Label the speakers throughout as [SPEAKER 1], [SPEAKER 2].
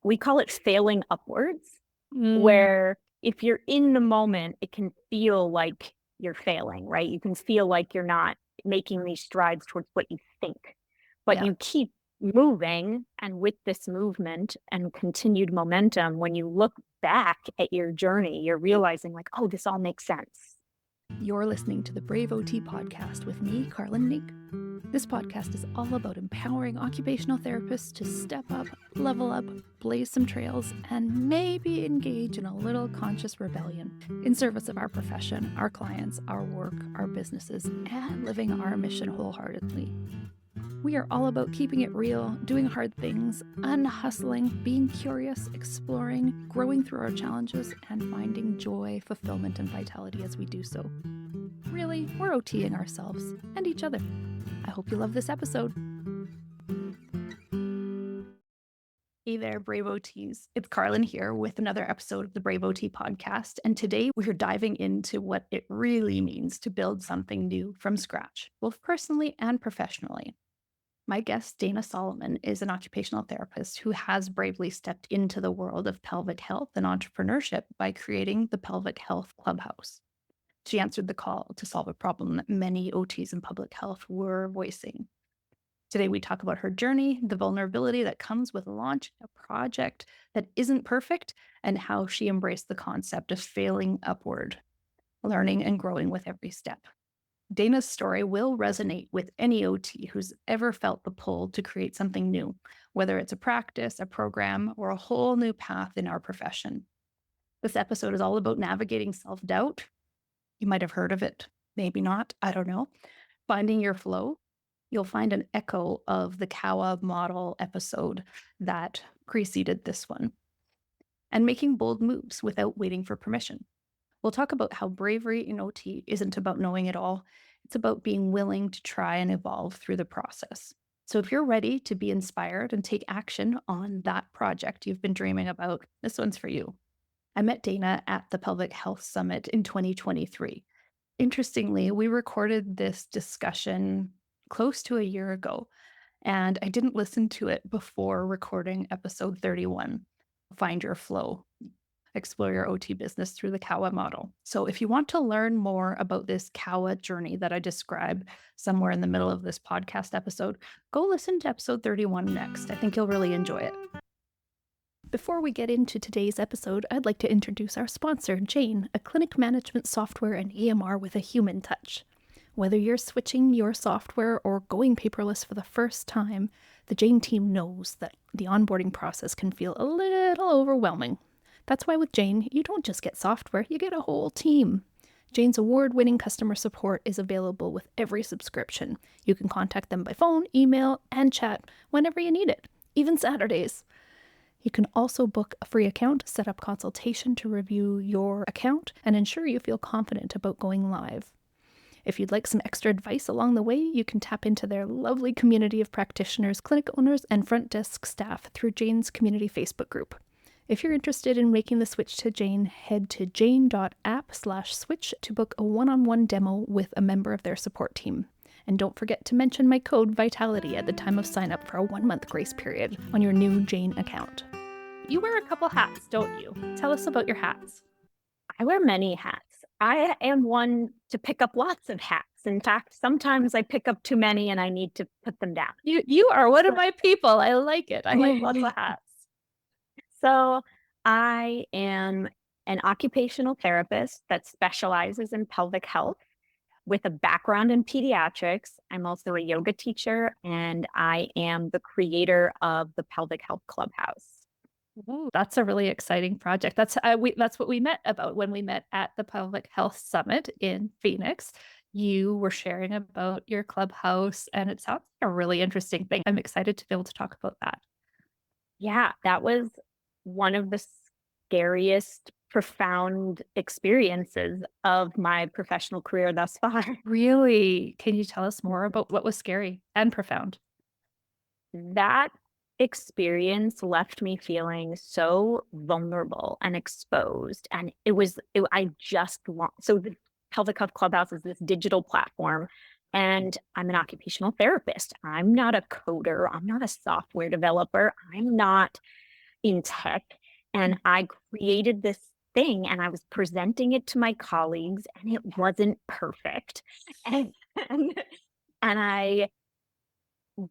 [SPEAKER 1] we call it failing upwards,
[SPEAKER 2] Mm,
[SPEAKER 1] where if you're in the moment, it can feel like you're failing, right? You can feel like you're not making these strides towards what you think, but
[SPEAKER 2] yeah.
[SPEAKER 1] you keep moving. And with this movement and continued momentum, when you look back at your journey, you're realizing like, oh, this all makes sense.
[SPEAKER 2] You're listening to the Brave OT podcast with me, Carlin Nink. This podcast is all about empowering occupational therapists to step up, level up, blaze some trails, and maybe engage in a little conscious rebellion in service of our profession, our clients, our work, our businesses, and living our mission wholeheartedly. We are all about keeping it real, doing hard things, unhustling, being curious, exploring, growing through our challenges, and finding joy, fulfillment, and vitality as we do so. Really, we're OTing ourselves and each other. I hope you love this episode. Hey there, Brave OTs. It's Carlin here with another episode of the Brave OT podcast. And today we're diving into what it really means to build something new from scratch, both personally and professionally. My guest, Dana Solomon, is an occupational therapist who has bravely stepped into the world of pelvic health and entrepreneurship by creating the Pelvic Health Clubhouse. She answered the call to solve a problem that many OTs in public health were voicing. Today, we talk about her journey, the vulnerability that comes with launching a project that isn't perfect, and how she embraced the concept of failing upward, learning and growing with every step. Dana's story will resonate with any OT who's ever felt the pull to create something new, whether it's a practice, a program, or a whole new path in our profession. This episode is all about navigating self-doubt. You might have heard of it, maybe not, I don't know. Finding your flow. You'll find an echo of the Kawa model episode that preceded this one. And making bold moves without waiting for permission. We'll talk about how bravery in OT isn't about knowing it all. It's about being willing to try and evolve through the process. So if you're ready to be inspired and take action on that project you've been dreaming about, this one's for you. I met Dana at the Pelvic Health Summit in 2023. Interestingly, we recorded this discussion close to a year ago, and I didn't listen to it before recording episode 31, Find Your Flow. Explore your OT business through the Kawa model. So if you want to learn more about this Kawa journey that I describe somewhere in the middle of this podcast episode, go listen to episode 31 next. I think you'll really enjoy it. Before we get into today's episode, I'd like to introduce our sponsor, Jane, a clinic management software and EMR with a human touch. Whether you're switching your software or going paperless for the first time, the Jane team knows that the onboarding process can feel a little overwhelming. That's why with Jane, you don't just get software, you get a whole team. Jane's award-winning customer support is available with every subscription. You can contact them by phone, email, and chat whenever you need it, even Saturdays. You can also book a free account, set up consultation to review your account, and ensure you feel confident about going live. If you'd like some extra advice along the way, you can tap into their lovely community of practitioners, clinic owners, and front desk staff through Jane's community Facebook group. If you're interested in making the switch to Jane, head to jane.app/switch to book a one-on-one demo with a member of their support team. And don't forget to mention my code VITALITY at the time of sign up for a 1-month grace period on your new Jane account. You wear a couple hats, don't you? Tell us about your hats.
[SPEAKER 1] I wear many hats. I am one to pick up lots of hats. In fact, sometimes I pick up too many and I need to put them down.
[SPEAKER 2] You are one of my people. I like it. I like lots of hats.
[SPEAKER 1] So I am an occupational therapist that specializes in pelvic health with a background in pediatrics. I'm also a yoga teacher, and I am the creator of the Pelvic Health Clubhouse.
[SPEAKER 2] Ooh, that's a really exciting project. That's what we met about when we met at the Pelvic Health Summit in Phoenix. You were sharing about your clubhouse, and it sounds like a really interesting thing. I'm excited to be able to talk about that.
[SPEAKER 1] Yeah, that was one of the scariest, profound experiences of my professional career thus far.
[SPEAKER 2] Really? Can you tell us more about what was scary and profound?
[SPEAKER 1] That experience left me feeling so vulnerable and exposed. And I just want, so the Pelvic Health Clubhouse is this digital platform, and I'm an occupational therapist. I'm not a coder. I'm not a software developer. I'm not in tech, and I created this thing and I was presenting it to my colleagues and it wasn't perfect. And and, and I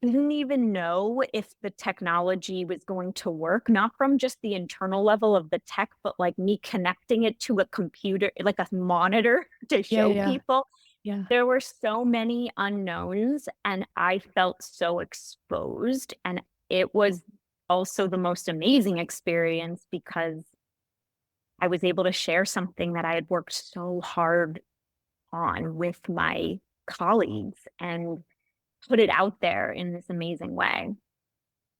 [SPEAKER 1] didn't even know if the technology was going to work, not from just the internal level of the tech, but like me connecting it to a computer, like a monitor to
[SPEAKER 2] Yeah,
[SPEAKER 1] show
[SPEAKER 2] yeah,
[SPEAKER 1] people.
[SPEAKER 2] yeah.
[SPEAKER 1] There were so many unknowns, and I felt so exposed. And it was also the most amazing experience because I was able to share something that I had worked so hard on with my colleagues and put it out there in this amazing way.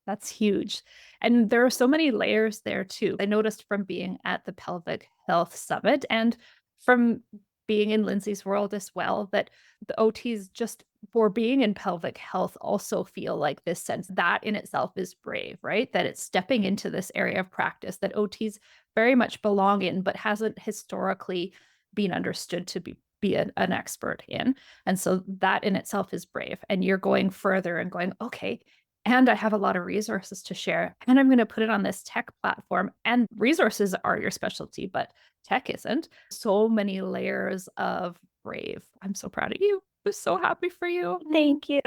[SPEAKER 2] That's huge. And there are so many layers there too. I noticed from being at the Pelvic Health Summit and from being in Lindsay's world as well that the OTs just for being in pelvic health also feel like this sense that in itself is brave, right? That it's stepping into this area of practice that OTs very much belong in, but hasn't historically been understood to be an expert in. And so that in itself is brave. And you're going further and going, okay, and I have a lot of resources to share, and I'm gonna put it on this tech platform, and resources are your specialty, but tech isn't. So many layers of brave. I'm so proud of you. I'm so happy for you.
[SPEAKER 1] Thank you.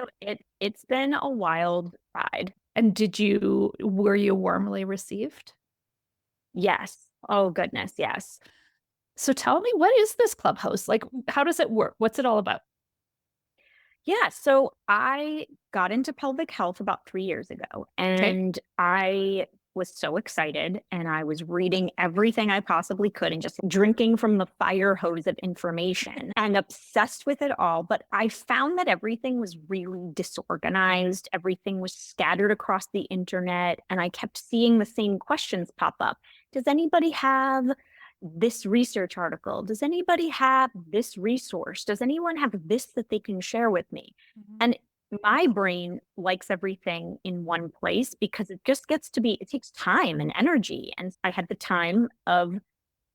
[SPEAKER 1] It's been a wild ride.
[SPEAKER 2] And were you warmly received?
[SPEAKER 1] Yes. Oh goodness, yes.
[SPEAKER 2] So tell me, what is this clubhouse? Like, how does it work? What's it all about?
[SPEAKER 1] Yeah, so I got into pelvic health about 3 years ago,
[SPEAKER 2] Okay.
[SPEAKER 1] and I was so excited, and I was reading everything I possibly could and just drinking from the fire hose of information and obsessed with it all, but I found that everything was really disorganized, everything was scattered across the internet, and I kept seeing the same questions pop up. Does anybody have this research article? Does anybody have this resource? Does anyone have this that they can share with me?
[SPEAKER 2] Mhm.
[SPEAKER 1] And my brain likes everything in one place because it just gets to be, it takes time and energy. And I had the time of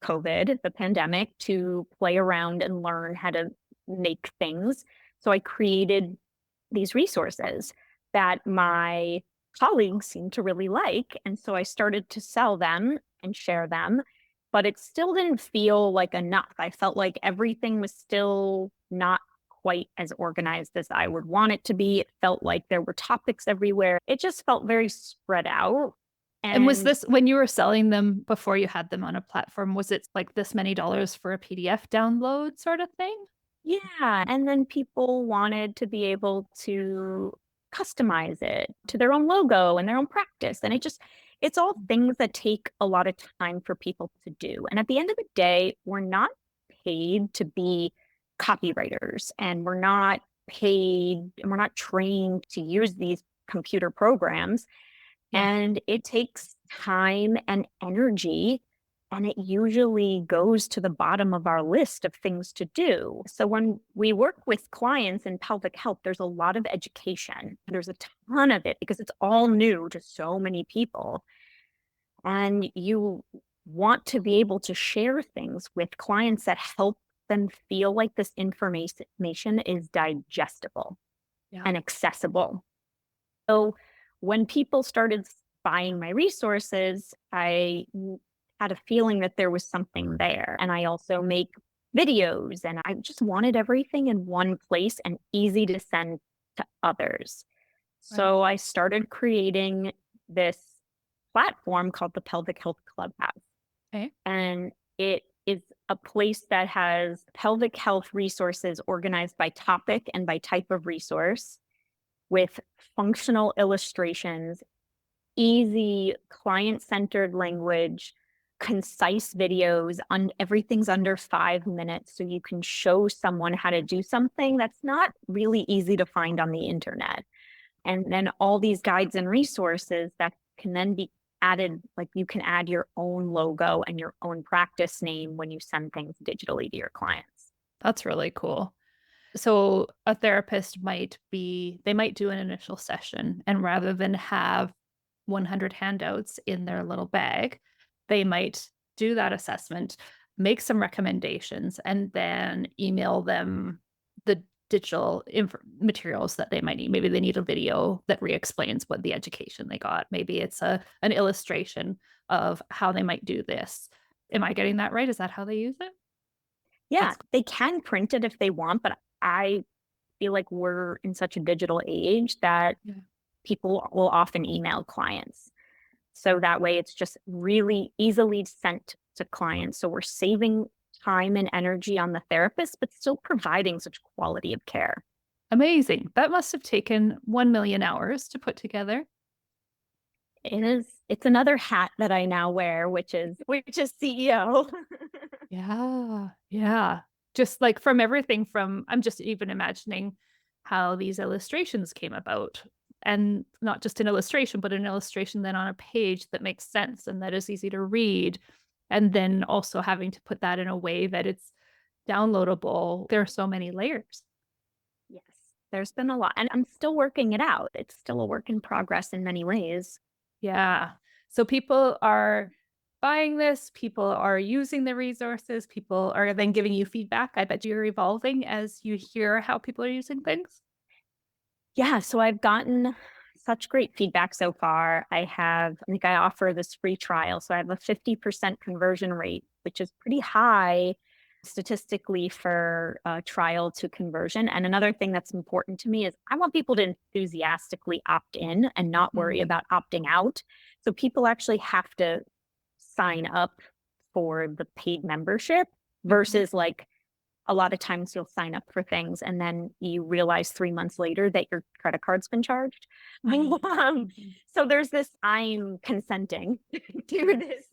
[SPEAKER 1] COVID, the pandemic, to play around and learn how to make things. So I created these resources that my colleagues seemed to really like. And so I started to sell them and share them, but it still didn't feel like enough. I felt like everything was still not quite as organized as I would want it to be. It felt like there were topics everywhere. It just felt very spread out.
[SPEAKER 2] And was
[SPEAKER 1] And
[SPEAKER 2] this when you were selling them before you had them on a platform, was it like this many dollars for a PDF download sort of thing?
[SPEAKER 1] yeah, and then people wanted to be able to customize it to their own logo and their own practice, and it's all things that take a lot of time for people to do, and at the end of the day, we're not paid to be copywriters, and we're not paid and we're not trained to use these computer programs.
[SPEAKER 2] Yeah.
[SPEAKER 1] And it takes time and energy, and it usually goes to the bottom of our list of things to do. So when we work with clients in pelvic health, there's a lot of education. There's a ton of it because it's all new to so many people. And you want to be able to share things with clients that help them feel like this information is digestible
[SPEAKER 2] Yeah.
[SPEAKER 1] and accessible. So when people started buying my resources, had a feeling that there was something there. And I also make videos, and I just wanted everything in one place and easy to send to others.
[SPEAKER 2] Right.
[SPEAKER 1] So I started creating this platform called the Pelvic Health Clubhouse.
[SPEAKER 2] Okay.
[SPEAKER 1] And it is a place that has pelvic health resources organized by topic and by type of resource with functional illustrations, easy client-centered language, concise videos, on everything's under 5 minutes. So you can show someone how to do something that's not really easy to find on the internet. And then all these guides and resources that can then be added, like you can add your own logo and your own practice name when you send things digitally to your clients.
[SPEAKER 2] That's really cool. So a therapist they might do an initial session and rather than have 100 handouts in their little bag, they might do that assessment, make some recommendations, and then email them the digital materials that they might need. Maybe they need a video that re-explains what the education they got. Maybe it's an illustration of how they might do this. Am I getting that right? Is that how they use it?
[SPEAKER 1] Yeah,
[SPEAKER 2] That's
[SPEAKER 1] they can print it if they want, but I feel like we're in such a digital age that
[SPEAKER 2] yeah.
[SPEAKER 1] people will often email clients. So that way it's just really easily sent to clients. So we're saving time and energy on the therapist, but still providing such quality of care.
[SPEAKER 2] Amazing. That must have taken 1,000,000 hours to put together.
[SPEAKER 1] It's another hat that I now wear, which is CEO.
[SPEAKER 2] Yeah, yeah. Just like from everything from I'm just even imagining how these illustrations came about. And not just an illustration, but an illustration then on a page that makes sense and that is easy to read. And then also having to put that in a way that it's downloadable. There are so many layers.
[SPEAKER 1] Yes, there's been a lot, and I'm still working it out. It's still a work in progress in many ways.
[SPEAKER 2] Yeah. So people are buying this, people are using the resources, people are then giving you feedback. I bet you're evolving as you hear how people are using things.
[SPEAKER 1] Yeah, so I've gotten such great feedback so far. I think I offer this free trial. So I have a 50% conversion rate, which is pretty high statistically for trial to conversion. And another thing that's important to me is I want people to enthusiastically opt in and not worry
[SPEAKER 2] Mm,
[SPEAKER 1] about opting out. So people actually have to sign up for the paid membership
[SPEAKER 2] mhm,
[SPEAKER 1] versus like a lot of times you'll sign up for things and then you realize 3 months later that your credit card's been charged.
[SPEAKER 2] mhm, mhm.
[SPEAKER 1] So there's this I'm consenting to this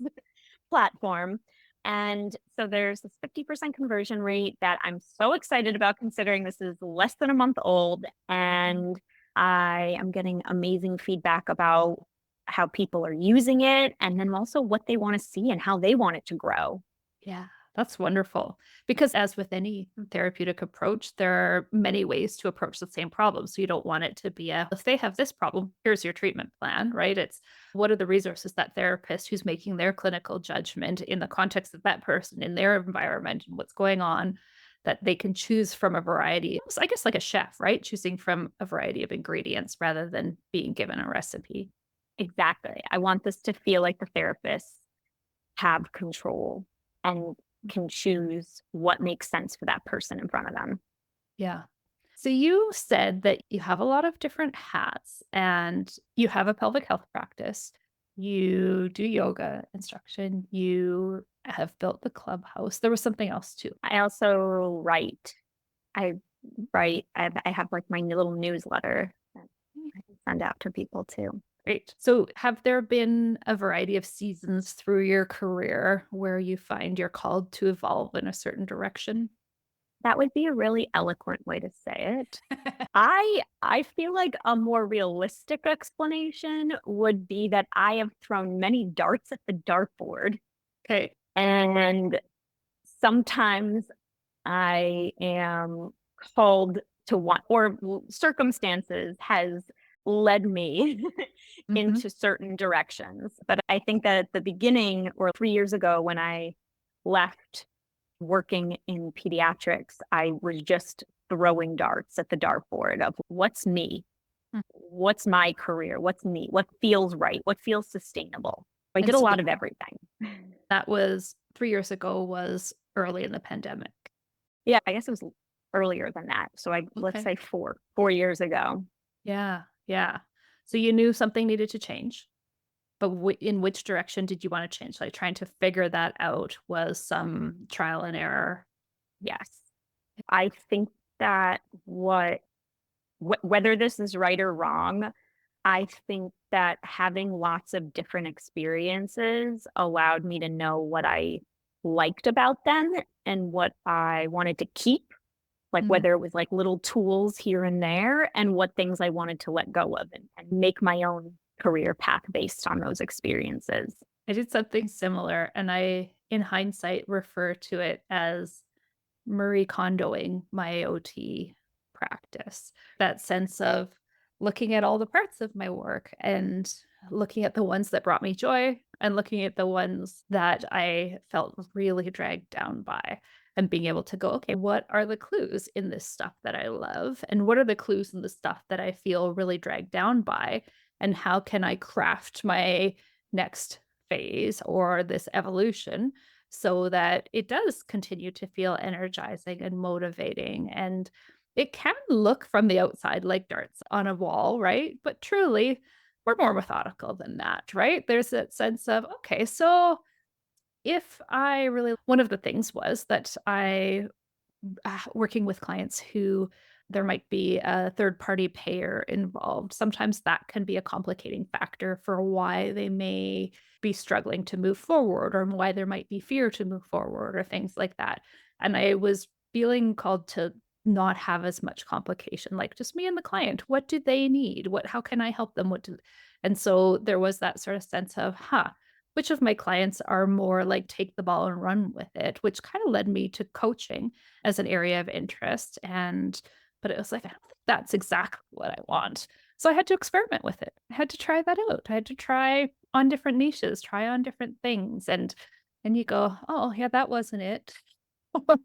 [SPEAKER 1] platform. And so there's this 50% conversion rate that I'm so excited about considering this is less than a month old. And I am getting amazing feedback about how people are using it and then also what they want to see and how they want it to grow.
[SPEAKER 2] Yeah, that's wonderful. Because as with any therapeutic approach, there are many ways to approach the same problem. So you don't want it to be if they have this problem, here's your treatment plan, right? It's what are the resources that therapist who's making their clinical judgment in the context of that person, in their environment, and what's going on, that they can choose from a variety. So I guess like a chef, right? Choosing from a variety of ingredients rather than being given a recipe.
[SPEAKER 1] Exactly. I want this to feel like the therapists have control and can choose what makes sense for that person in front of them.
[SPEAKER 2] Yeah. So you said that you have a lot of different hats and you have a pelvic health practice. You do yoga instruction. You have built the clubhouse. There was something else too.
[SPEAKER 1] I also write. I I have like my little newsletter that
[SPEAKER 2] Mm,
[SPEAKER 1] I can send out to people too.
[SPEAKER 2] great. So have there been a variety of seasons through your career where you find you're called to evolve in a certain direction?
[SPEAKER 1] That would be a really eloquent way to say it. I feel like a more realistic explanation would be that I have thrown many darts at the dartboard
[SPEAKER 2] Okay.
[SPEAKER 1] and sometimes I am called to one or circumstances has led me
[SPEAKER 2] Hmm.
[SPEAKER 1] into certain directions. But I think that at the beginning or 3 years ago when I left working in pediatrics, I was just throwing darts at the dartboard of what's me? What's my career? What's me? What feels right? What feels sustainable? I
[SPEAKER 2] And
[SPEAKER 1] did a
[SPEAKER 2] so
[SPEAKER 1] lot of everything.
[SPEAKER 2] that was 3 years ago, was early in the pandemic.
[SPEAKER 1] Yeah, I guess it was earlier than that. So let's
[SPEAKER 2] Okay.
[SPEAKER 1] say 4 years ago.
[SPEAKER 2] Yeah, yeah. So you knew something needed to change, but in which direction did you wanna change? Like, trying to figure that out was some trial and error.
[SPEAKER 1] Yes. I think that whether this is right or wrong, I think that having lots of different experiences allowed me to know what I liked about them and what I wanted to keep, like
[SPEAKER 2] Mm.
[SPEAKER 1] whether it was like little tools here and there and what things I wanted to let go of and make my own career path based on those experiences.
[SPEAKER 2] I did something similar, and I, in hindsight, refer to it as Marie Kondoing my OT practice. That sense of looking at all the parts of my work and looking at the ones that brought me joy and looking at the ones that I felt really dragged down by. and being able to go, okay, what are the clues in this stuff that I love? And what are the clues in the stuff that I feel really dragged down by? And how can I craft my next phase or this evolution so that it does continue to feel energizing and motivating? And it can look from the outside like darts on a wall, right? But truly, we're more methodical than that, right? There's that sense of, okay, so if I really, one of the things was that working with clients who there might be a third party payer involved. Sometimes that can be a complicating factor for why they may be struggling to move forward or why there might be fear to move forward or things like that. And I was feeling called to not have as much complication, like just me and the client. What do they need? How can I help them? And so there was that sort of sense of, which of my clients are more like take the ball and run with it, which kind of led me to coaching as an area of interest, but it was like, I don't think that's exactly what I want. So I had to experiment with it. I had to try that out. I had to try on different niches, try on different things, and you go, "Oh, yeah, that wasn't it." Or,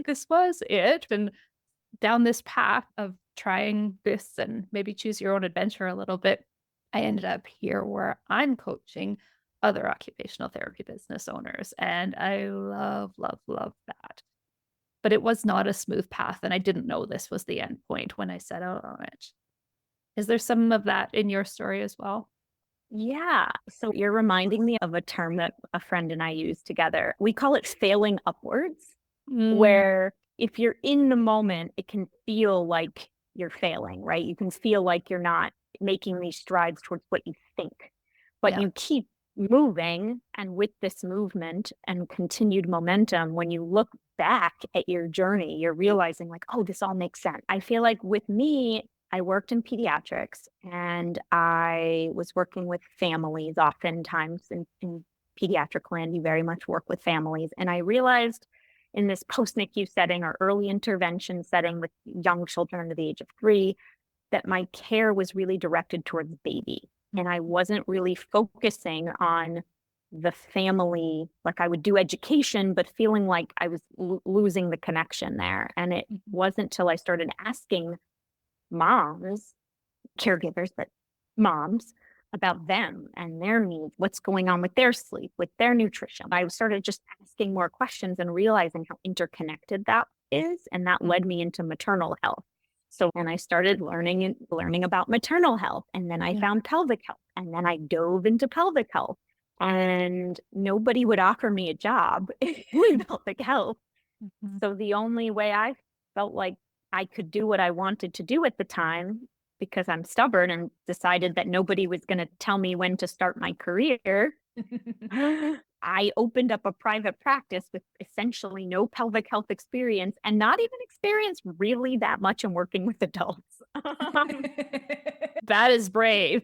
[SPEAKER 2] "This was it," and down this path of trying this and maybe choose your own adventure a little bit, I ended up here where I'm coaching other occupational therapy business owners, and I love, love, love that. But it was not a smooth path, and I didn't know this was the end point when I set out on it. Is there some of that in your story as well?
[SPEAKER 1] Yeah. So you're reminding me of a term that a friend and I use together. We call it failing upwards,
[SPEAKER 2] Mm,
[SPEAKER 1] where if you're in the moment, it can feel like you're failing, right? You can feel like you're not making these strides towards what you think, but
[SPEAKER 2] yeah.
[SPEAKER 1] you keep moving. And with this movement and continued momentum, when you look back at your journey, you're realizing, like, oh, this all makes sense. I feel like with me, I worked in pediatrics and I was working with families oftentimes in pediatric land. You very much work with families. And I realized in this post NICU setting or early intervention setting with young children under the age of 3 that my care was really directed towards baby. And I wasn't really focusing on the family. Like I would do education, but feeling like I was losing the connection there. And it
[SPEAKER 2] Mhm.
[SPEAKER 1] wasn't till I started asking moms, caregivers, but moms about them and their needs, what's going on with their sleep, with their nutrition. I started just asking more questions and realizing how interconnected that is. And that led me into maternal health. So, and I started learning about maternal health. And then I
[SPEAKER 2] Yeah.
[SPEAKER 1] found pelvic health. And then I dove into pelvic health. And nobody would offer me a job in pelvic health.
[SPEAKER 2] Mhm.
[SPEAKER 1] So the only way I felt like I could do what I wanted to do at the time, because I'm stubborn and decided that nobody was going to tell me when to start my career, I opened up a private practice with essentially no pelvic health experience and not even experience really that much in working with adults.
[SPEAKER 2] That is brave.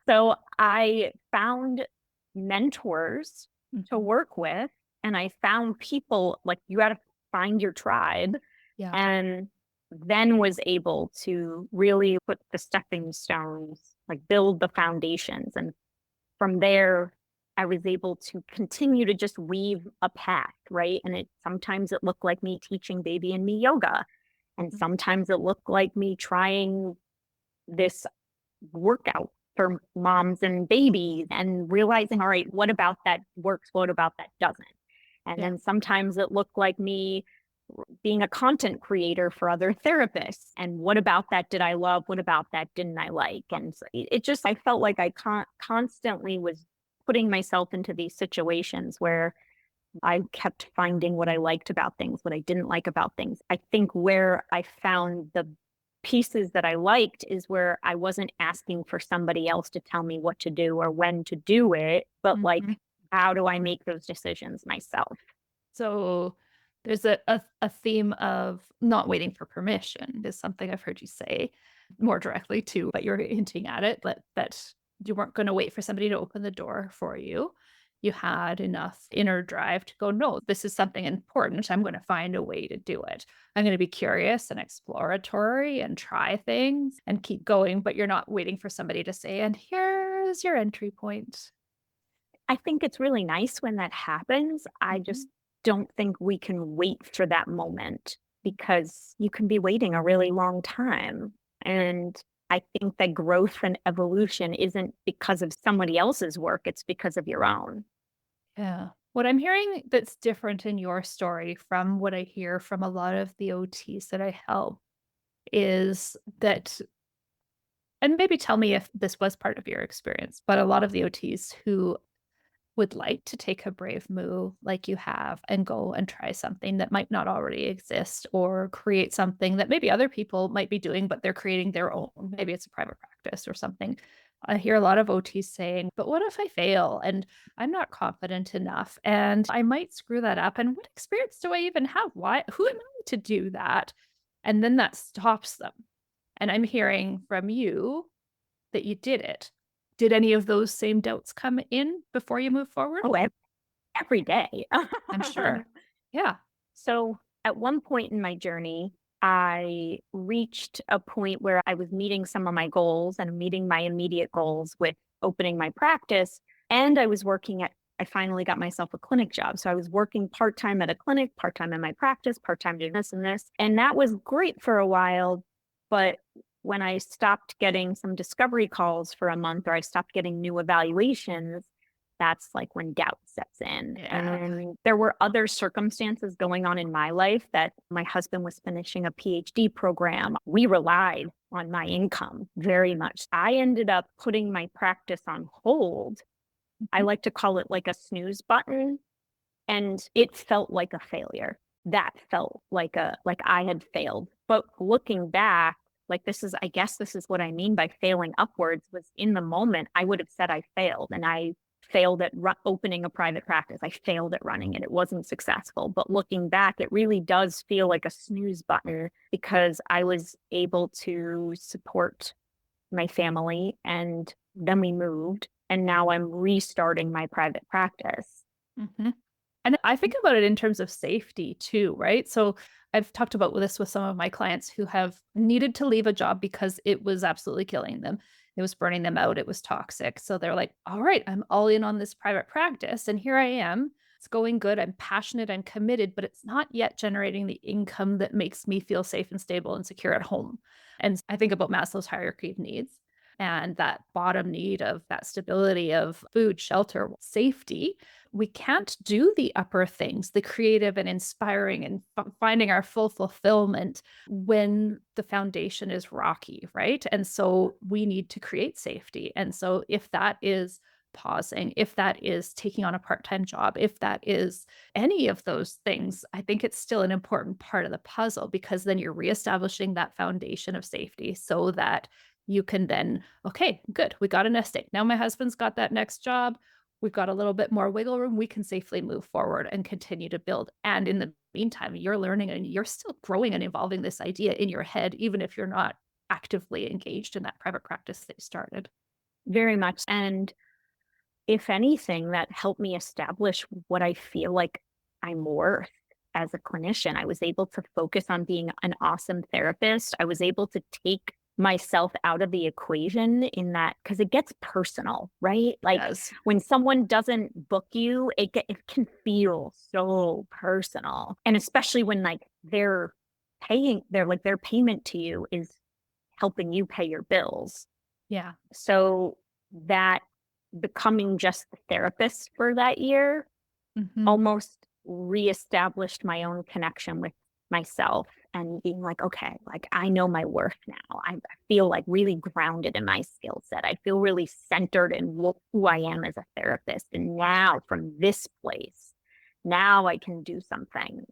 [SPEAKER 1] So I found mentors to
[SPEAKER 2] Mhm.
[SPEAKER 1] work with, and I found people like you got to find your tribe,
[SPEAKER 2] Yeah.
[SPEAKER 1] and then was able to really put the stepping stones, like build the foundations. And from there, I was able to continue to just weave a path, right? And sometimes it looked like me teaching baby and me yoga. And
[SPEAKER 2] Mhm.
[SPEAKER 1] sometimes it looked like me trying this workout for moms and babies and realizing, all right, what about that works? What about that doesn't? And
[SPEAKER 2] Yeah.
[SPEAKER 1] then sometimes it looked like me being a content creator for other therapists. And what about that did I love? What about that didn't I like? And so it just, I felt like I constantly was putting myself into these situations where I kept finding what I liked about things, what I didn't like about things. I think where I found the pieces that I liked is where I wasn't asking for somebody else to tell me what to do or when to do it, but
[SPEAKER 2] Mhm.
[SPEAKER 1] like, how do I make those decisions myself?
[SPEAKER 2] So there's a theme of not waiting for permission is something I've heard you say more directly too, but you're hinting at it, that you weren't going to wait for somebody to open the door for you. You had enough inner drive to go, no, this is something important. I'm going to find a way to do it. I'm going to be curious and exploratory and try things and keep going, but you're not waiting for somebody to say, and here's your entry point.
[SPEAKER 1] I think it's really nice when that happens. I
[SPEAKER 2] Mhm.
[SPEAKER 1] just don't think we can wait for that moment because you can be waiting a really long time. And I think that growth and evolution isn't because of somebody else's work, it's because of your own.
[SPEAKER 2] Yeah. What I'm hearing that's different in your story from what I hear from a lot of the OTs that I help is that, and maybe tell me if this was part of your experience, but a lot of the OTs who would like to take a brave move like you have and go and try something that might not already exist or create something that maybe other people might be doing, but they're creating their own. Maybe it's a private practice or something. I hear a lot of OTs saying, but what if I fail and I'm not confident enough and I might screw that up? And what experience do I even have? Why? Who am I to do that? And then that stops them. And I'm hearing from you that you did it. Did any of those same doubts come in before you move forward?
[SPEAKER 1] Oh, every day.
[SPEAKER 2] I'm sure. Yeah.
[SPEAKER 1] So at one point in my journey, I reached a point where I was meeting some of my goals and meeting my immediate goals with opening my practice. And I finally got myself a clinic job. So I was working part time at a clinic, part time in my practice, part time doing this and this. And that was great for a while. But when I stopped getting some discovery calls for a month or I stopped getting new evaluations, that's like when doubt sets in.
[SPEAKER 2] Yeah.
[SPEAKER 1] And there were other circumstances going on in my life that my husband was finishing a PhD program. We relied on my income very much. I ended up putting my practice on hold. I
[SPEAKER 2] Mhm.
[SPEAKER 1] like to call it like a snooze button, and it felt like a failure. That felt like I had failed. But looking back, like I guess this is what I mean by failing upwards, was in the moment I would have said I failed, and I failed at opening a private practice. I failed at running it. It wasn't successful. But looking back, it really does feel like a snooze button because I was able to support my family, and then we moved, and now I'm restarting my private practice.
[SPEAKER 2] Mhm. And I think about it in terms of safety too, right? So I've talked about this with some of my clients who have needed to leave a job because it was absolutely killing them. It was burning them out. It was toxic. So they're like, all right, I'm all in on this private practice. And here I am. It's going good. I'm passionate. I'm committed, but it's not yet generating the income that makes me feel safe and stable and secure at home. And I think about Maslow's hierarchy of needs and that bottom need of that stability of food, shelter, safety. We can't do the upper things, the creative and inspiring and finding our full fulfillment when the foundation is rocky, right? And so we need to create safety. And so if that is pausing, if that is taking on a part-time job, if that is any of those things, I think it's still an important part of the puzzle because then you're reestablishing that foundation of safety so that you can then, okay, good, we got a nest egg. Now my husband's got that next job. We've got a little bit more wiggle room. We can safely move forward and continue to build. And in the meantime, you're learning and you're still growing and evolving this idea in your head, even if you're not actively engaged in that private practice that you started.
[SPEAKER 1] Very much. And if anything, that helped me establish what I feel like I'm worth as a clinician. I was able to focus on being an awesome therapist. I was able to take myself out of the equation in that because it gets personal, right? Like
[SPEAKER 2] Yes.
[SPEAKER 1] when someone doesn't book you, it can feel so personal. And especially when like their payment to you is helping you pay your bills.
[SPEAKER 2] Yeah.
[SPEAKER 1] So that becoming just the therapist for that year
[SPEAKER 2] Mhm.
[SPEAKER 1] almost reestablished my own connection with myself and being like, okay, like I know my worth now. I feel like really grounded in my skill set. I feel really centered in who I am as a therapist. And now from this place, now I can do something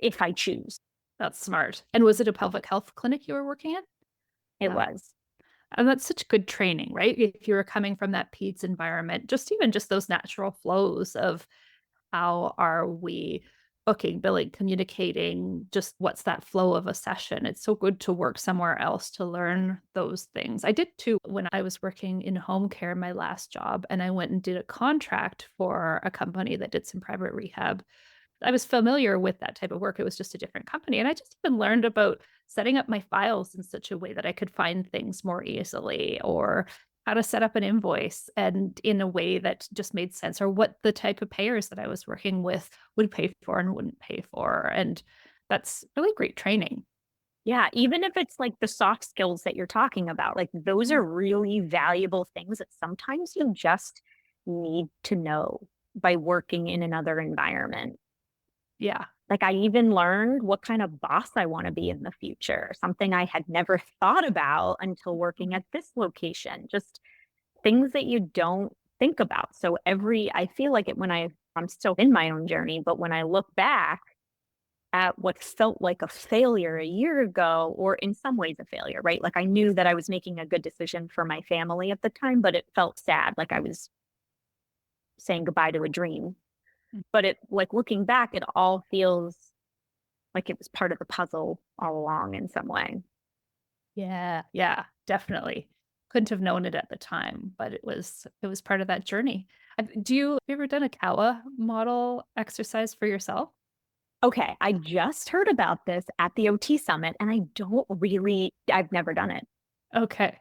[SPEAKER 1] if I choose.
[SPEAKER 2] That's smart. And was it a pelvic health clinic you were working at?
[SPEAKER 1] It
[SPEAKER 2] Yeah.
[SPEAKER 1] was.
[SPEAKER 2] And that's such good training, right? If you were coming from that peds environment, just even just those natural flows of how are we booking, billing, communicating, just what's that flow of a session? It's so good to work somewhere else to learn those things. I did too when I was working in home care, my last job, and I went and did a contract for a company that did some private rehab. I was familiar with that type of work. It was just a different company. And I just even learned about setting up my files in such a way that I could find things more easily or how to set up an invoice and in a way that just made sense, or what the type of payers that I was working with would pay for and wouldn't pay for. And that's really great training.
[SPEAKER 1] Yeah, even if it's like the soft skills that you're talking about, like those
[SPEAKER 2] Mm.
[SPEAKER 1] are really valuable things that sometimes you just need to know by working in another environment.
[SPEAKER 2] Yeah.
[SPEAKER 1] Like I even learned what kind of boss I want to be in the future, something I had never thought about until working
[SPEAKER 2] Mhm.
[SPEAKER 1] at this location. Just things that you don't think about. So I feel like it when I'm still in my own journey, but when I look back at what felt like a failure a year ago, or in some ways a failure, right? Like I knew that I was making a good decision for my family at the time, but it felt sad, like I was saying goodbye to a dream. But it, like looking back, it all feels like it was part of the puzzle all along in some way.
[SPEAKER 2] Yeah, yeah, definitely. Couldn't have known it at the time, but it was part of that journey. Have you ever done a Kawa model exercise for yourself?
[SPEAKER 1] Okay, I just heard about this at the OT summit and I've never done it.
[SPEAKER 2] Okay.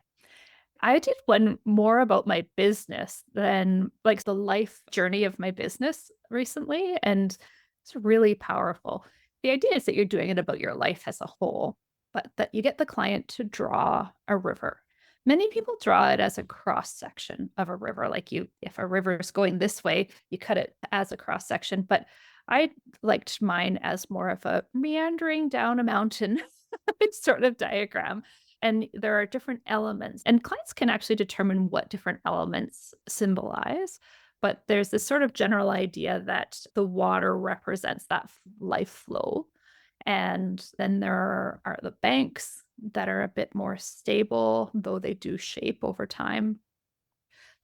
[SPEAKER 2] I did one more about my business than like the life journey of my business recently, and it's really powerful. The idea is that you're doing it about your life as a whole, but that you get the client to draw a river. Many people draw it as a cross section of a river. Like you, if a river is going this way, you cut it as a cross section. But I liked mine as more of a meandering down a mountain sort of diagram, and there are different elements, and clients can actually determine what different elements symbolize. But there's this sort of general idea that the water represents that life flow. And then there are the banks that are a bit more stable, though they do shape over time.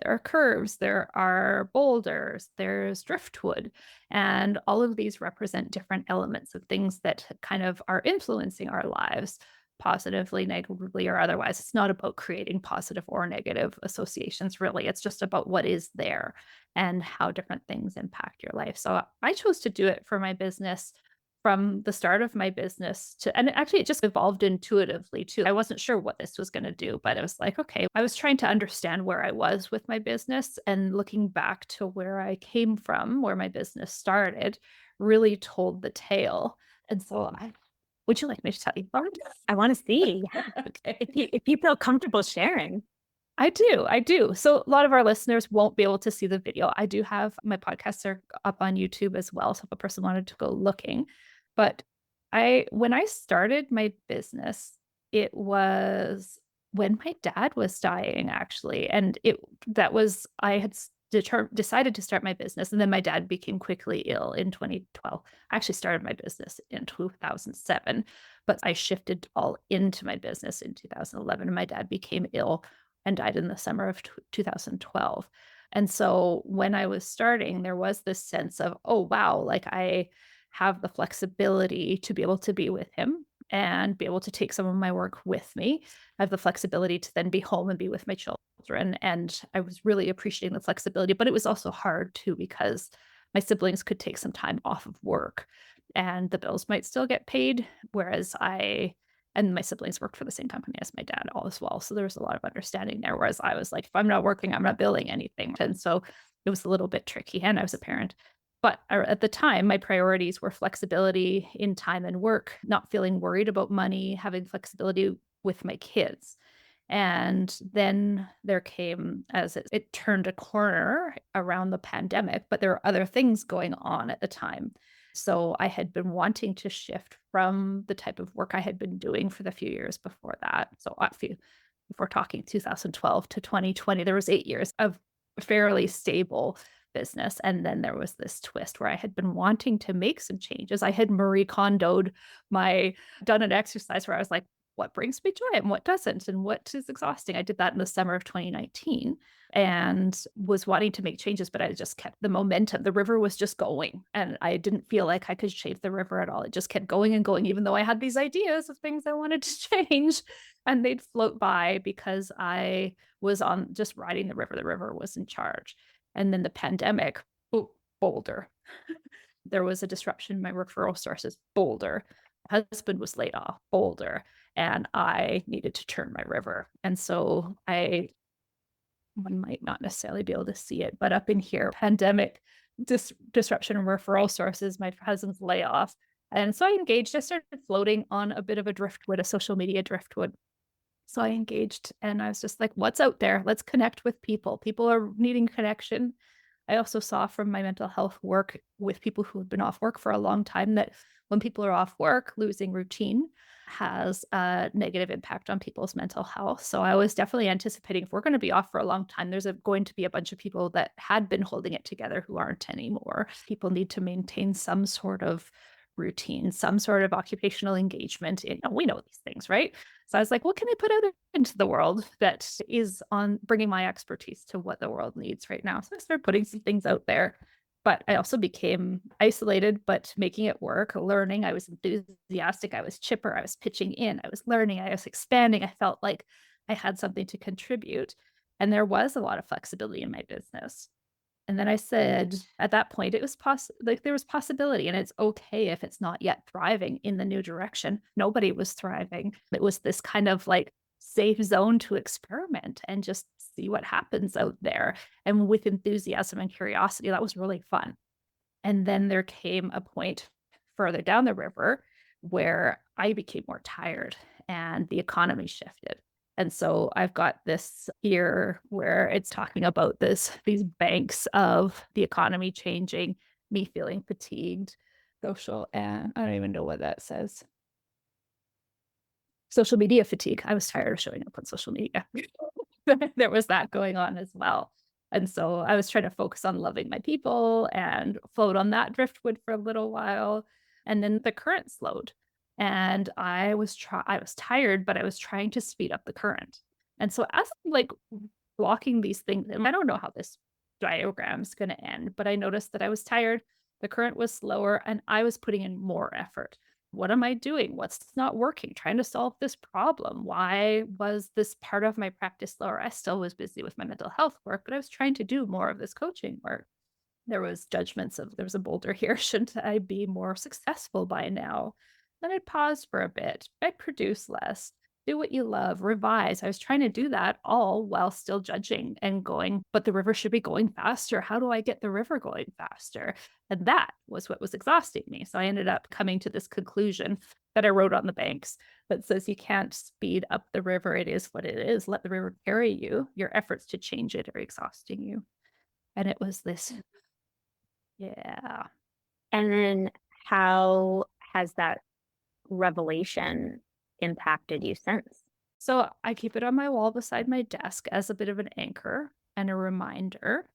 [SPEAKER 2] There are curves, there are boulders, there's driftwood, and all of these represent different elements of things that kind of are influencing our lives positively, negatively, or otherwise. It's not about creating positive or negative associations, really. It's just about what is there and how different things impact your life. So I chose to do it for my business from the start of my business to, and actually it just evolved intuitively too. I wasn't sure what this was going to do, but I was like, okay, I was trying to understand where I was with my business, and looking back to where I came from, where my business started, really told the tale. And so I would you like me to tell you about it?
[SPEAKER 1] I want to see. Yeah.
[SPEAKER 2] Okay.
[SPEAKER 1] If you feel comfortable sharing.
[SPEAKER 2] I do. I do. So a lot of our listeners won't be able to see the video. I do have my podcasts are up on YouTube as well. So if a person wanted to go looking, but when I started my business, it was when my dad was dying actually. And that was, I had decided to start my business. And then my dad became quickly ill in 2012. I actually started my business in 2007, but I shifted all into my business in 2011, and my dad became ill and died in the summer of 2012. And so when I was starting, there was this sense of, oh, wow, like I have the flexibility to be able to be with him and be able to take some of my work with me. I have the flexibility to then be home and be with my children. And I was really appreciating the flexibility, but it was also hard too because my siblings could take some time off of work and the bills might still get paid. Whereas and my siblings worked for the same company as my dad all as well. So there was a lot of understanding there. Whereas I was like, if I'm not working, I'm not billing anything. And so it was a little bit tricky. And I was a parent. But at the time, my priorities were flexibility in time and work, not feeling worried about money, having flexibility with my kids. And then there came, as it turned a corner around the pandemic, but there were other things going on at the time. So I had been wanting to shift from the type of work I had been doing for the few years before that. So if we're talking 2012 to 2020, there was 8 years of fairly stable business. And then there was this twist where I had been wanting to make some changes. I had Marie Kondoed done an exercise where I was like, what brings me joy and what doesn't, and what is exhausting. I did that in the summer of 2019 and was wanting to make changes, but I just kept the momentum. The river was just going, and I didn't feel like I could shape the river at all. It just kept going and going, even though I had these ideas of things I wanted to change, and they'd float by because I was on just riding the river. The river was in charge. And then the pandemic, oh, Boulder. There was a disruption in my referral sources, Boulder. Husband was laid off, Boulder, and I needed to turn my river. And so I one might not necessarily be able to see it, but up in here, pandemic disruption and referral sources, my husband's layoff. And so I engaged, I started floating on a bit of a driftwood, a social media driftwood. So I engaged and I was just like, what's out there? Let's connect with people. People are needing connection. I also saw from my mental health work with people who have been off work for a long time that when people are off work, losing routine has a negative impact on people's mental health. So I was definitely anticipating if we're going to be off for a long time, going to be a bunch of people that had been holding it together who aren't anymore. People need to maintain some sort of routine, some sort of occupational engagement. We know these things, right? So I was like, what can I put out into the world that is on bringing my expertise to what the world needs right now? So I started putting some things out there, but I also became isolated, but making it work, learning. I was enthusiastic. I was chipper. I was pitching in. I was learning. I was expanding. I felt like I had something to contribute. And there was a lot of flexibility in my business. And then I said, at that point, it was like there was possibility, and it's okay if it's not yet thriving in the new direction. Nobody was thriving. It was this kind of like safe zone to experiment and just see what happens out there. And with enthusiasm and curiosity, that was really fun. And then there came a point further down the river where I became more tired and the economy shifted. And so I've got this here where it's talking about these banks of the economy changing, me feeling fatigued, social, and I don't even know what that says. Social media fatigue. I was tired of showing up on social media. There was that going on as well. And so I was trying to focus on loving my people and float on that driftwood for a little while. And then the current slowed. And I was tired, but I was trying to speed up the current. And so as I'm like blocking these things, and I don't know how this diagram's going to end, but I noticed that I was tired, the current was slower, and I was putting in more effort. What am I doing? What's not working? Trying to solve this problem. Why was this part of my practice lower? I still was busy with my mental health work, but I was trying to do more of this coaching work. There was judgments of there's a boulder here. Shouldn't I be more successful by now? Then I'd pause for a bit. I'd produce less. Do what you love, revise. I was trying to do that all while still judging and going, but the river should be going faster. How do I get the river going faster? And that was what was exhausting me. So I ended up coming to this conclusion that I wrote on the banks that says you can't speed up the river. It is what it is. Let the river carry you. Your efforts to change it are exhausting you. And it was this, yeah.
[SPEAKER 1] And then how has that revelation impacted you since?
[SPEAKER 2] So I keep it on my wall beside my desk as a bit of an anchor and a reminder.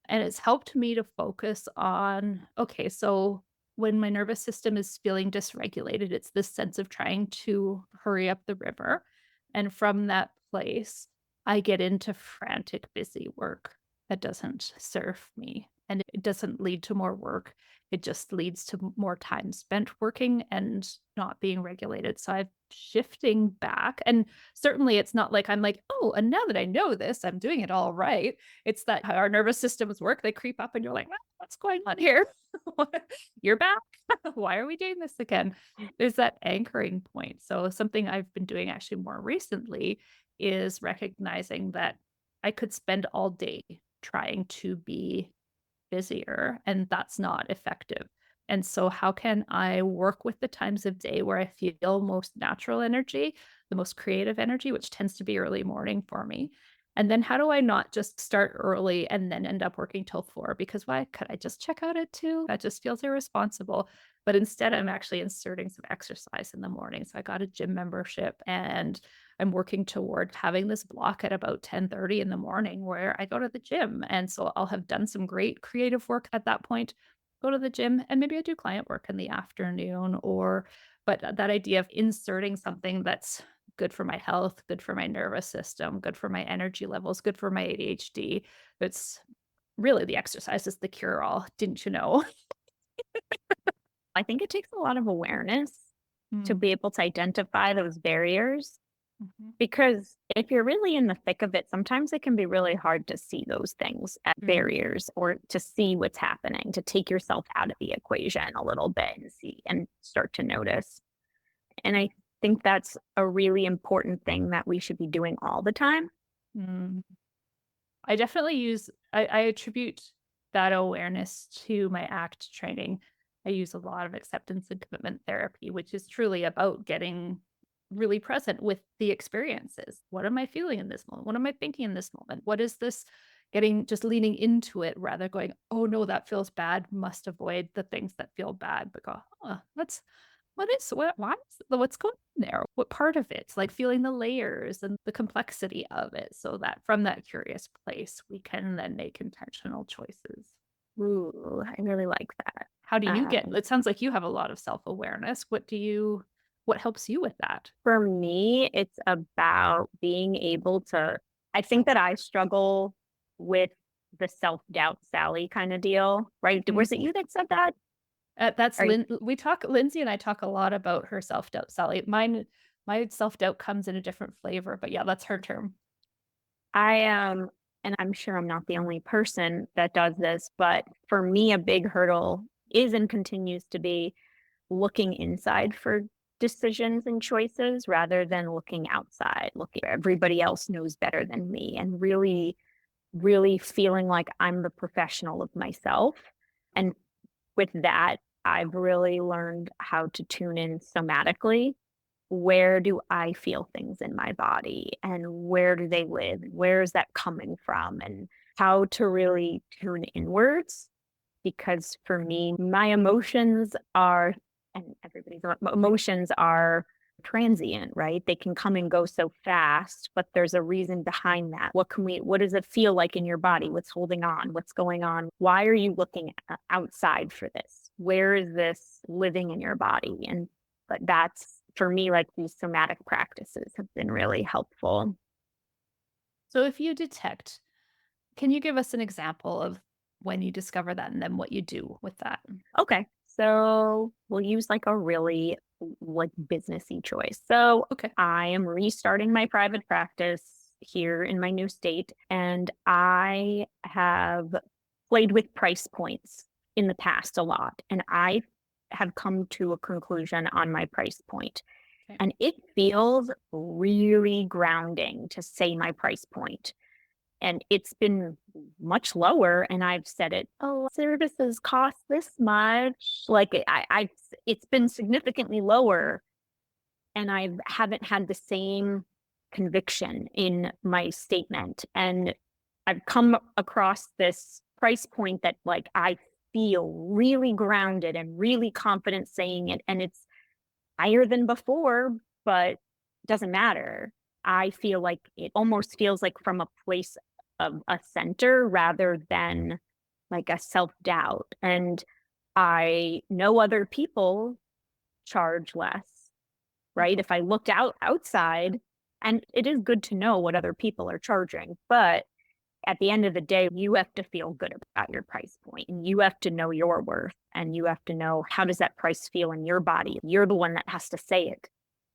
[SPEAKER 2] And it's helped me to focus on okay, so when my nervous system is feeling dysregulated, it's this sense of trying to hurry up the river. And from that place, I get into frantic, busy work that doesn't serve me. And it doesn't lead to more work. It just leads to more time spent working and not being regulated. So I'm shifting back. And certainly it's not like I'm like, oh, and now that I know this, I'm doing it all right. It's that how our nervous systems work. They creep up and you're like, "Ah, what's going on here? You're back. Why are we doing this again?" There's that anchoring point. So something I've been doing actually more recently is recognizing that I could spend all day trying to be busier, and that's not effective. And so how can I work with the times of day where I feel most natural energy, the most creative energy, which tends to be early morning for me? And then how do I not just start early and then end up working till 4? Because why could I just check out at 2? That just feels irresponsible. But instead, I'm actually inserting some exercise in the morning. So I got a gym membership and I'm working toward having this block at about 10:30 in the morning where I go to the gym. And so I'll have done some great creative work at that point, go to the gym, and maybe I do client work in the afternoon or but that idea of inserting something that's good for my health, good for my nervous system, good for my energy levels, good for my ADHD. It's really the exercise is the cure all. Didn't you know?
[SPEAKER 1] I think it takes a lot of awareness to
[SPEAKER 2] Mm,
[SPEAKER 1] be able to identify those barriers
[SPEAKER 2] mhm,
[SPEAKER 1] because if you're really in the thick of it, sometimes it can be really hard to see those things as
[SPEAKER 2] mm.
[SPEAKER 1] barriers or to see what's happening, to take yourself out of the equation a little bit and see and start to notice. And I think that's a really important thing that we should be doing all the time.
[SPEAKER 2] Mm. I definitely I attribute that awareness to my ACT training. I use a lot of acceptance and commitment therapy, which is truly about getting really present with the experiences. What am I feeling in this moment? What am I thinking in this moment? What is this getting just leaning into it rather going, oh no, that feels bad. Must avoid the things that feel bad, but go, what's going on there? What part of it? Like feeling the layers and the complexity of it so that from that curious place, we can then make intentional choices.
[SPEAKER 1] Ooh, I really like that.
[SPEAKER 2] How do you get
[SPEAKER 1] Um,
[SPEAKER 2] it sounds like you have a lot of self-awareness. What helps you with that?
[SPEAKER 1] for me, it's about being able to I think that I struggle with the self-doubt Sally kind of deal, right?
[SPEAKER 2] Mhm.
[SPEAKER 1] Was it you that said that?
[SPEAKER 2] That's
[SPEAKER 1] Are you
[SPEAKER 2] Lindsay and I talk a lot about her self-doubt, Sally. My self-doubt comes in a different flavor, but yeah, that's her term.
[SPEAKER 1] I am, and I'm sure I'm not the only person that does this, but for me, a big hurdle is and continues to be looking inside for decisions and choices rather than looking outside. Looking, everybody else knows better than me, and really, really feeling like I'm the professional of myself. And with that, I've really learned how to tune in somatically. Where do I feel things in my body and where do they live? Where is that coming from? And how to really tune inwards. Because for me, my emotions are, and emotions are transient, right? They can come and go so fast, but there's a reason behind that. What does it feel like in your body? What's holding on? What's going on? Why are you looking outside for this? Where is this living in your body? And but that's for me, like these somatic practices have been really helpful.
[SPEAKER 2] So if you detect can you give us an example of when you discover that and then what you do with that?
[SPEAKER 1] Okay. So we'll use like a really like businessy choice. So
[SPEAKER 2] Okay.
[SPEAKER 1] I am restarting my private practice here in my new state, and I have played with price points in the past a lot, and I have come to a conclusion on my price point.
[SPEAKER 2] Okay.
[SPEAKER 1] And it feels really grounding to say my price point, and it's been much lower, and I've said it, oh, services cost this much, like I've it's been significantly lower, and I haven't had the same conviction in my statement, and I've come across this price point that like I feel really grounded and really confident saying it, and it's higher than before, but doesn't matter. I feel like it almost feels like from a place of a center rather than like a self-doubt. And I know other people charge less, right?
[SPEAKER 2] Mhm.
[SPEAKER 1] If I looked outside, and it is good to know what other people are charging, but at the end of the day, you have to feel good about your price point and you have to know your worth and you have to know how does that price feel in your body. You're the one that has to say it.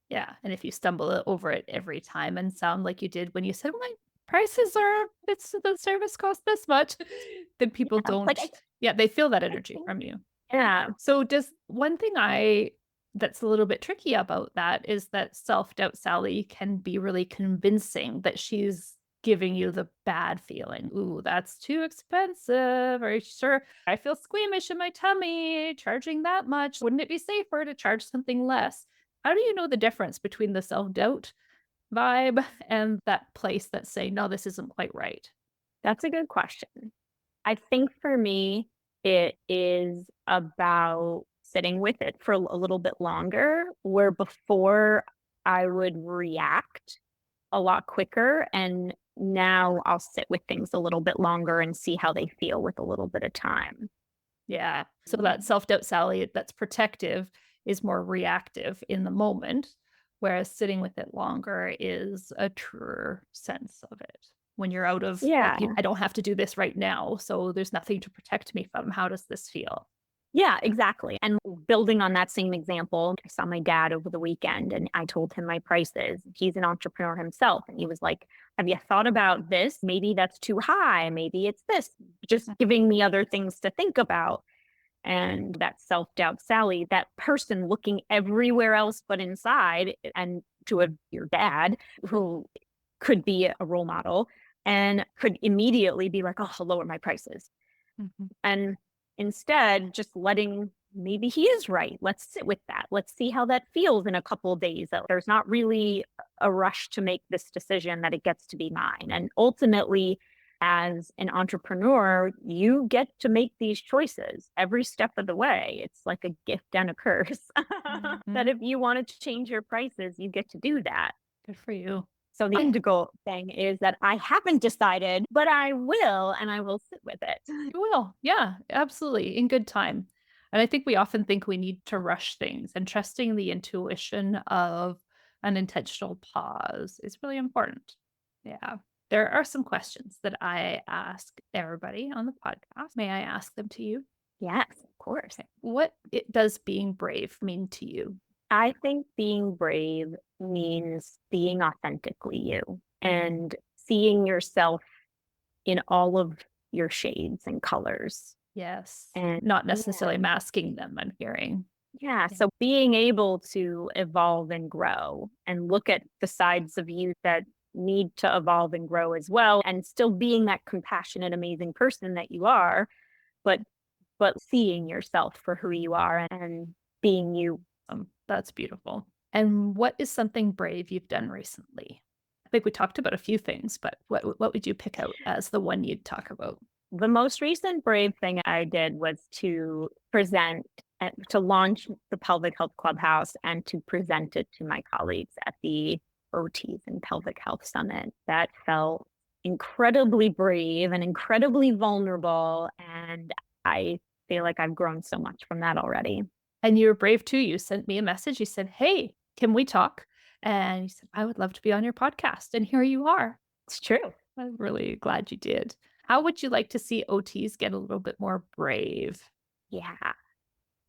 [SPEAKER 2] Yeah, and if you stumble over it every time and sound like you did when you said, "My prices are it's the service costs this much," then people
[SPEAKER 1] Yeah, like
[SPEAKER 2] don't yeah, they feel that
[SPEAKER 1] I
[SPEAKER 2] energy
[SPEAKER 1] can't.
[SPEAKER 2] from you.
[SPEAKER 1] Yeah,
[SPEAKER 2] So does one thing I that's a little bit tricky about that is that self-doubt Sally can be really convincing that she's giving you the bad feeling. Ooh, that's too expensive. Are you sure? I feel squeamish in my tummy charging that much. Wouldn't it be safer to charge something less? How do you know the difference between the self-doubt vibe and that place that's saying, no, this isn't quite right?
[SPEAKER 1] that's a good question. I think for me, it is about sitting with it for a little bit longer, where before I would react a lot quicker. And now I'll sit with things a little bit longer and see how they feel with a little bit of time.
[SPEAKER 2] Yeah. So that self-doubt Sally that's protective is more reactive in the moment, whereas sitting with it longer is a truer sense of it. When you're out of like,
[SPEAKER 1] Yeah.
[SPEAKER 2] I don't have to do this right now, so there's nothing to protect me from. How does this feel?
[SPEAKER 1] Yeah, exactly. And building on that same example, I saw my dad over the weekend and I told him my prices. He's an entrepreneur himself. And he was like, have you thought about this? Maybe that's too high. Maybe it's this, just giving me other things to think about. And that self doubt Sally, that person looking everywhere else but inside, and to your dad, who could be a role model, and could immediately be like, oh, I'll lower my prices.
[SPEAKER 2] Mhm.
[SPEAKER 1] And instead, just letting maybe he is right. Let's sit with that. Let's see how that feels in a couple of days. That there's not really a rush to make this decision, that it gets to be mine. And ultimately, as an entrepreneur, you get to make these choices every step of the way. It's like a gift and a curse. That
[SPEAKER 2] Mhm.
[SPEAKER 1] if you wanted to change your prices, you get to do that.
[SPEAKER 2] Good for you.
[SPEAKER 1] So the indigo thing is that I haven't decided, but I will, and I will sit with it.
[SPEAKER 2] You will. Yeah, absolutely. In good time. And I think we often think we need to rush things, and trusting the intuition of an intentional pause is really important. Yeah. There are some questions that I ask everybody on the podcast. May I ask them to you?
[SPEAKER 1] Yes, of course.
[SPEAKER 2] Okay. What does being brave mean to you?
[SPEAKER 1] I think being brave means being authentically you and seeing yourself in all of your shades and colors.
[SPEAKER 2] Yes.
[SPEAKER 1] And
[SPEAKER 2] Not
[SPEAKER 1] yeah,
[SPEAKER 2] necessarily masking them, I'm hearing.
[SPEAKER 1] yeah.
[SPEAKER 2] Yeah.
[SPEAKER 1] So being able to evolve and grow and look at the sides of you that need to evolve and grow as well, and still being that compassionate, amazing person that you are, but seeing yourself for who you are and being you.
[SPEAKER 2] That's beautiful. And what is something brave you've done recently? I think we talked about a few things, but what would you pick out as the one you'd talk about?
[SPEAKER 1] The most recent brave thing I did was to present to launch the Pelvic Health Clubhouse and to present it to my colleagues at the OTs and Pelvic Health Summit. That felt incredibly brave and incredibly vulnerable. And I feel like I've grown so much from that already.
[SPEAKER 2] And you were brave too. You sent me a message. You said, "Hey, can we talk?" And you said, "I would love to be on your podcast." And here you are.
[SPEAKER 1] It's true.
[SPEAKER 2] I'm really glad you did. How would you like to see OTs get a little bit more brave?
[SPEAKER 1] Yeah.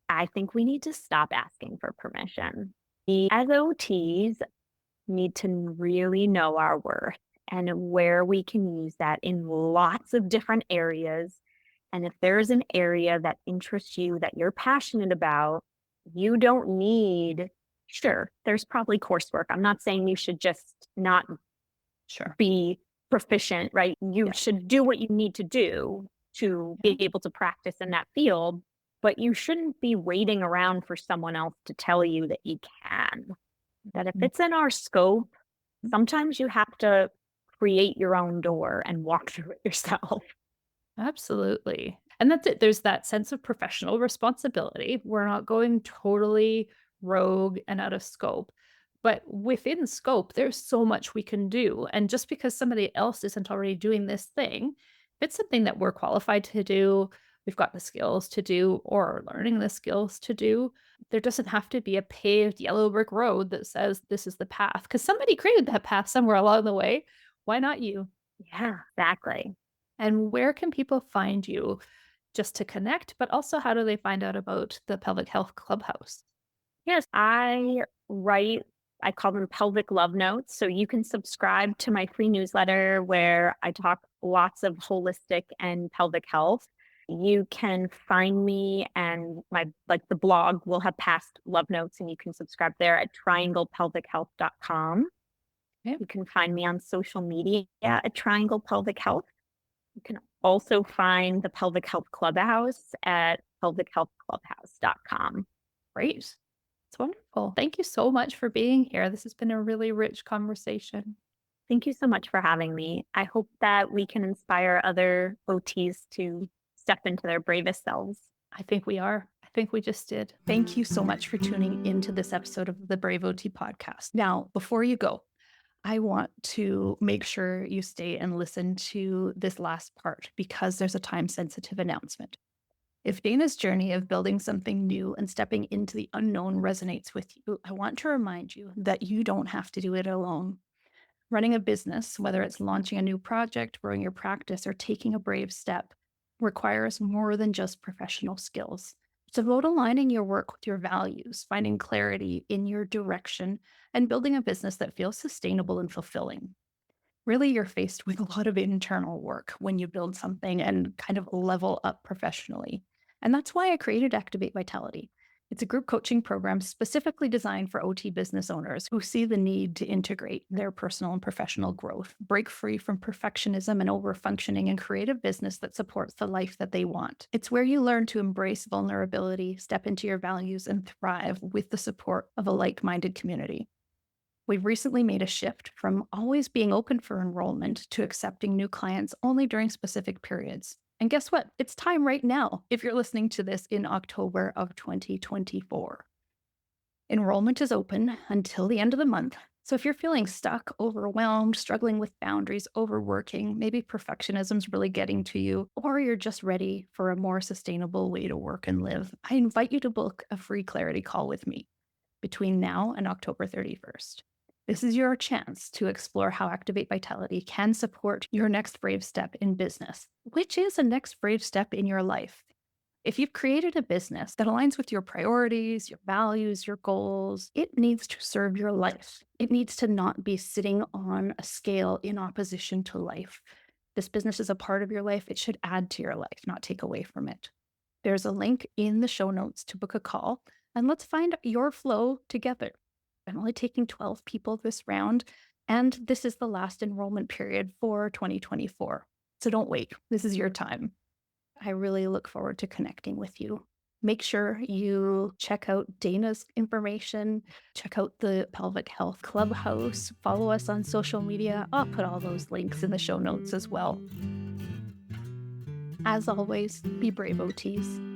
[SPEAKER 1] I think we need to stop asking for permission. We, as OTs, need to really know our worth and where we can use that in lots of different areas. And if there's an area that interests you, that you're passionate about, you don't need, sure, there's probably coursework. I'm not saying you should just not
[SPEAKER 2] Sure.
[SPEAKER 1] be proficient, right? You
[SPEAKER 2] Yeah.
[SPEAKER 1] should do what you need to do to
[SPEAKER 2] Yeah.
[SPEAKER 1] be able to practice in that field, but you shouldn't be waiting around for someone else to tell you that you can. That if
[SPEAKER 2] Mhm.
[SPEAKER 1] it's in our scope, sometimes you have to create your own door and walk through it yourself.
[SPEAKER 2] Absolutely. And that's it. There's that sense of professional responsibility. We're not going totally rogue and out of scope. But within scope, there's so much we can do. And just because somebody else isn't already doing this thing, if it's something that we're qualified to do, we've got the skills to do, or are learning the skills to do, there doesn't have to be a paved yellow brick road that says this is the path. Because somebody created that path somewhere along the way. Why not you?
[SPEAKER 1] Yeah, exactly.
[SPEAKER 2] And where can people find you just to connect, but also how do they find out about the Pelvic Health Clubhouse?
[SPEAKER 1] Yes, I write, I call them pelvic love notes. So you can subscribe to my free newsletter where I talk lots of holistic and pelvic health. You can find me, and my like the blog will have past love notes, and you can subscribe there at trianglepelvichealth.com.
[SPEAKER 2] Okay,
[SPEAKER 1] You can find me on social media at Triangle Pelvic Health. You can also find the Pelvic Health Clubhouse at pelvichealthclubhouse.com.
[SPEAKER 2] great. It's wonderful. Thank you so much for being here. This has been a really rich conversation.
[SPEAKER 1] Thank you so much for having me. I hope that we can inspire other OTs to step into their bravest selves.
[SPEAKER 2] I think we are. I think we just did. Thank you so much for tuning into this episode of the Brave OT podcast. Now, before you go, I want to make sure you stay and listen to this last part because there's a time sensitive announcement. If Dana's journey of building something new and stepping into the unknown resonates with you, I want to remind you that you don't have to do it alone. Running a business, whether it's launching a new project, growing your practice, or taking a brave step, requires more than just professional skills. It's about aligning your work with your values, finding clarity in your direction, and building a business that feels sustainable and fulfilling. Really, you're faced with a lot of internal work when you build something and kind of level up professionally. And that's why I created Activate Vitality. It's a group coaching program specifically designed for OT business owners who see the need to integrate their personal and professional growth, break free from perfectionism and overfunctioning, and create a business that supports the life that they want. It's where you learn to embrace vulnerability, step into your values, and thrive with the support of a like minded community. We've recently made a shift from always being open for enrollment to accepting new clients only during specific periods. And guess what? It's time right now if you're listening to this in October of 2024. Enrollment is open until the end of the month. So if you're feeling stuck, overwhelmed, struggling with boundaries, overworking, maybe perfectionism's really getting to you, or you're just ready for a more sustainable way to work and live, I invite you to book a free clarity call with me between now and October 31st. This is your chance to explore how Activate Vitality can support your next brave step in business, which is a next brave step in your life. If you've created a business that aligns with your priorities, your values, your goals, it needs to serve your life. It needs to not be sitting on a scale in opposition to life. This business is a part of your life. It should add to your life, not take away from it. There's a link in the show notes to book a call, and let's find your flow together. I'm only taking 12 people this round, and this is the last enrollment period for 2024. So don't wait. This is your time. I really look forward to connecting with you. Make sure you check out Dana's information, check out the Pelvic Health Clubhouse, follow us on social media. I'll put all those links in the show notes as well. As always, be brave, OTs.